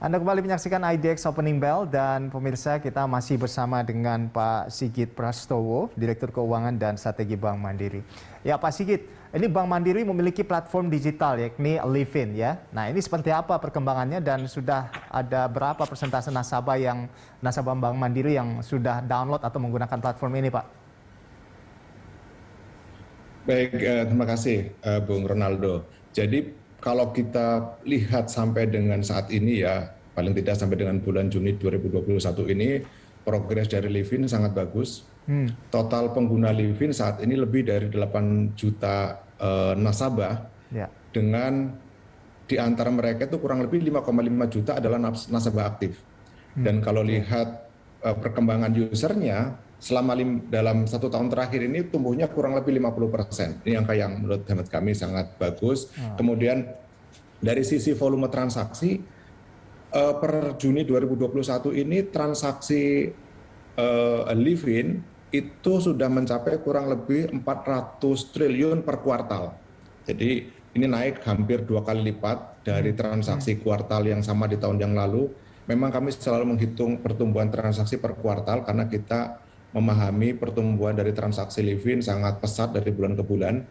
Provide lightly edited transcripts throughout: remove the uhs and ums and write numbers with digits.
Anda kembali menyaksikan IDX Opening Bell dan pemirsa kita masih bersama dengan Pak Sigit Prastowo, Direktur Keuangan dan Strategi Bank Mandiri. Ya Pak Sigit, ini Bank Mandiri memiliki platform digital yakni Livin ya. Nah ini seperti apa perkembangannya dan sudah ada berapa persentase nasabah Bank Mandiri yang sudah download atau menggunakan platform ini Pak? Baik, terima kasih Bung Ronaldo. Jadi kalau kita lihat sampai dengan saat ini ya, paling tidak sampai dengan bulan Juni 2021 ini, progres dari Livin sangat bagus. Total pengguna Livin saat ini lebih dari 8 juta nasabah, dengan di antara mereka itu kurang lebih 5,5 juta adalah nasabah aktif. Dan kalau lihat perkembangan usernya, dalam 1 tahun terakhir ini tumbuhnya kurang lebih 50%. Ini angka yang menurut hemat kami sangat bagus. Kemudian dari sisi volume transaksi, per Juni 2021 ini transaksi Livin itu sudah mencapai kurang lebih 400 triliun per kuartal. Jadi ini naik hampir 2 kali lipat dari transaksi kuartal yang sama di tahun yang lalu. Memang kami selalu menghitung pertumbuhan transaksi per kuartal karena kita memahami pertumbuhan dari transaksi Livin sangat pesat dari bulan ke bulan.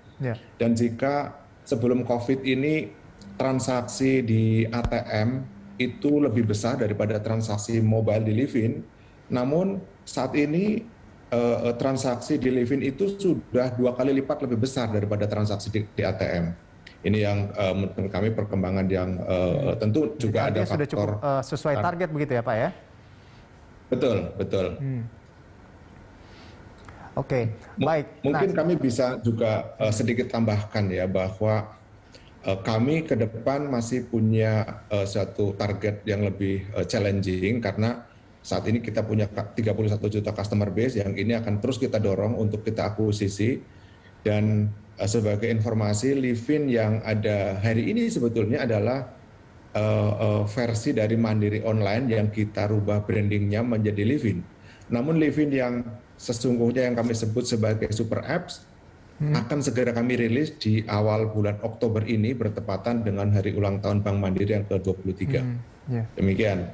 Dan jika sebelum COVID ini transaksi di ATM itu lebih besar daripada transaksi mobile di Livin, namun saat ini transaksi di Livin itu sudah 2 kali lipat lebih besar daripada transaksi di ATM. Ini yang menurut kami perkembangan yang tentu juga ada faktor. Sudah cukup sesuai target begitu ya Pak ya? Betul, betul. Oke, baik. Mungkin kami bisa juga sedikit tambahkan ya bahwa kami ke depan masih punya satu target yang lebih challenging karena saat ini kita punya 31 juta customer base yang ini akan terus kita dorong untuk kita akuisisi. Dan sebagai informasi, Livin yang ada hari ini sebetulnya adalah versi dari Mandiri Online yang kita rubah brandingnya menjadi Livin. Namun Livin yang sesungguhnya yang kami sebut sebagai super apps akan segera kami rilis di awal bulan Oktober ini bertepatan dengan hari ulang tahun Bank Mandiri yang ke-23. Demikian,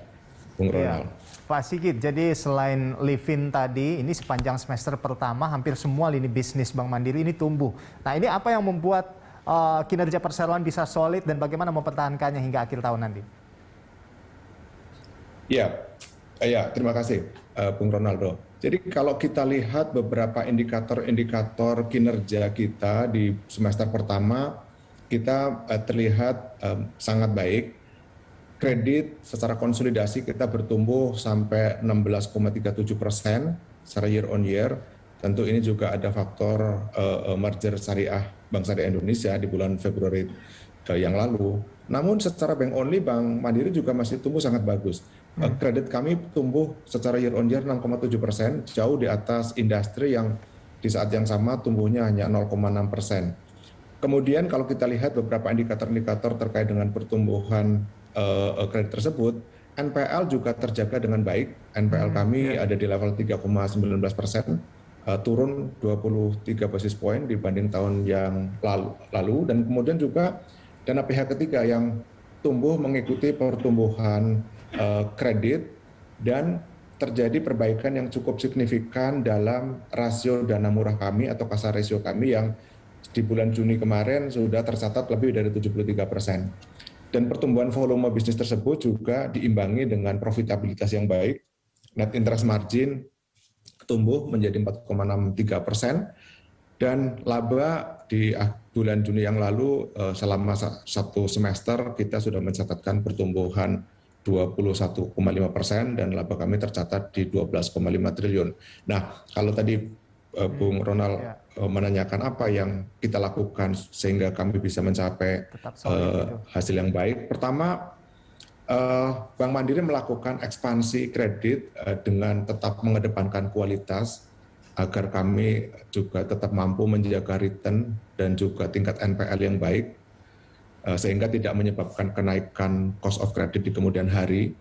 Bung Ronald. Pak Sigit, jadi selain Livin tadi, ini sepanjang semester pertama hampir semua lini bisnis Bank Mandiri ini tumbuh. Nah ini apa yang membuat kinerja perseroan bisa solid dan bagaimana mempertahankannya hingga akhir tahun nanti? Ya, terima kasih Bung Ronaldo. Jadi kalau kita lihat beberapa indikator-indikator kinerja kita di semester pertama, kita terlihat sangat baik. Kredit secara konsolidasi kita bertumbuh sampai 16,37% secara year on year. Tentu ini juga ada faktor merger syariah Bank Syariah Indonesia di bulan Februari yang lalu. Namun secara bank only, Bank Mandiri juga masih tumbuh sangat bagus. Kredit kami tumbuh secara year on year 6,7%, jauh di atas industri yang di saat yang sama tumbuhnya hanya 0,6%. Kemudian kalau kita lihat beberapa indikator-indikator terkait dengan pertumbuhan kredit tersebut, NPL juga terjaga dengan baik. NPL kami ada di level 3,19%, turun 23 basis point dibanding tahun yang lalu. Dan kemudian juga dana pihak ketiga yang tumbuh mengikuti pertumbuhan kredit dan terjadi perbaikan yang cukup signifikan dalam rasio dana murah kami atau kasar ratio kami yang di bulan Juni kemarin sudah tercatat lebih dari 73%. Dan pertumbuhan volume bisnis tersebut juga diimbangi dengan profitabilitas yang baik. Net interest margin tumbuh menjadi 4,63%. Dan laba di bulan Juni yang lalu selama 1 semester kita sudah mencatatkan pertumbuhan 21,5% dan laba kami tercatat di 12,5 triliun. Nah, kalau tadi Bung Ronald menanyakan apa yang kita lakukan sehingga kami bisa mencapai hasil yang baik. Pertama, Bank Mandiri melakukan ekspansi kredit dengan tetap mengedepankan kualitas agar kami juga tetap mampu menjaga return dan juga tingkat NPL yang baik sehingga tidak menyebabkan kenaikan cost of credit di kemudian hari.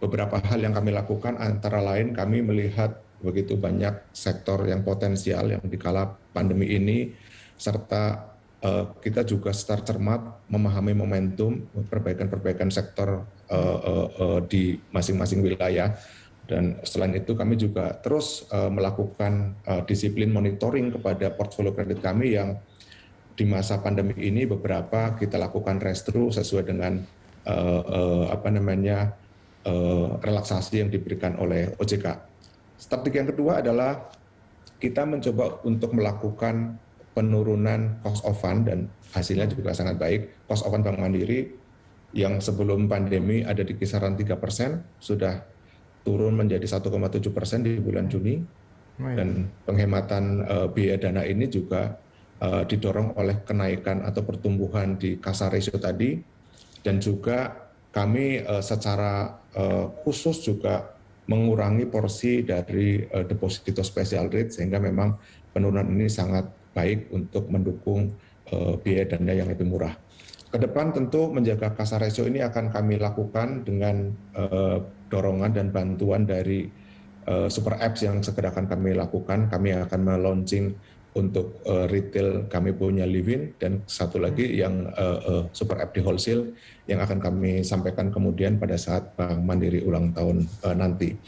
Beberapa hal yang kami lakukan antara lain kami melihat begitu banyak sektor yang potensial yang di kala pandemi ini serta kita juga secara cermat memahami momentum perbaikan-perbaikan sektor di masing-masing wilayah. Dan selain itu kami juga terus melakukan disiplin monitoring kepada portfolio kredit kami yang di masa pandemi ini beberapa kita lakukan restru sesuai dengan relaksasi yang diberikan oleh OJK. Strategi yang kedua adalah kita mencoba untuk melakukan penurunan cost of fund dan hasilnya juga sangat baik. Cost of fund Bank Mandiri yang sebelum pandemi ada di kisaran 3%, sudah turun menjadi 1,7% di bulan Juni. Dan penghematan biaya dana ini juga didorong oleh kenaikan atau pertumbuhan di CASA ratio tadi. Dan juga kami secara khusus juga mengurangi porsi dari deposito special rate sehingga memang penurunan ini sangat baik untuk mendukung biaya dana yang lebih murah. Kedepan tentu menjaga CASA ratio ini akan kami lakukan dengan dorongan dan bantuan dari super apps yang segera akan kami lakukan. Kami akan melaunching untuk retail, kami punya Livin, dan satu lagi yang super app di wholesale yang akan kami sampaikan kemudian pada saat Bank Mandiri ulang tahun nanti.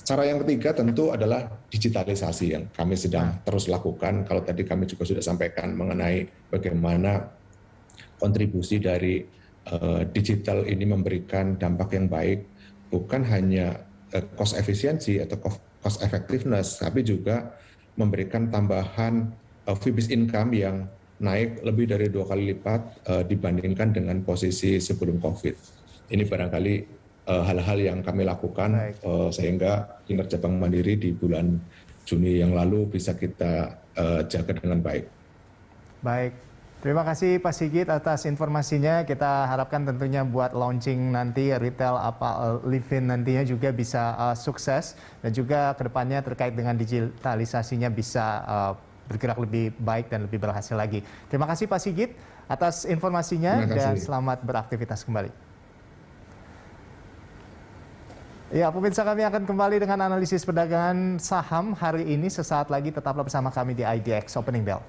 Cara yang ketiga tentu adalah digitalisasi yang kami sedang terus lakukan. Kalau tadi kami juga sudah sampaikan mengenai bagaimana kontribusi dari digital ini memberikan dampak yang baik, bukan hanya cost efisiensi atau cost effectiveness, tapi juga memberikan tambahan fee based income yang naik lebih dari 2 kali lipat dibandingkan dengan posisi sebelum COVID. Ini barangkali hal-hal yang kami lakukan sehingga kinerja Bank Mandiri di bulan Juni yang lalu bisa kita jaga dengan baik. Baik, terima kasih Pak Sigit atas informasinya. Kita harapkan tentunya buat launching nanti retail Livin nantinya juga bisa sukses dan juga kedepannya terkait dengan digitalisasinya bisa bergerak lebih baik dan lebih berhasil lagi. Terima kasih Pak Sigit atas informasinya dan selamat beraktivitas kembali. Ya, pemirsa, kami akan kembali dengan analisis perdagangan saham hari ini. Sesaat lagi tetaplah bersama kami di IDX Opening Bell.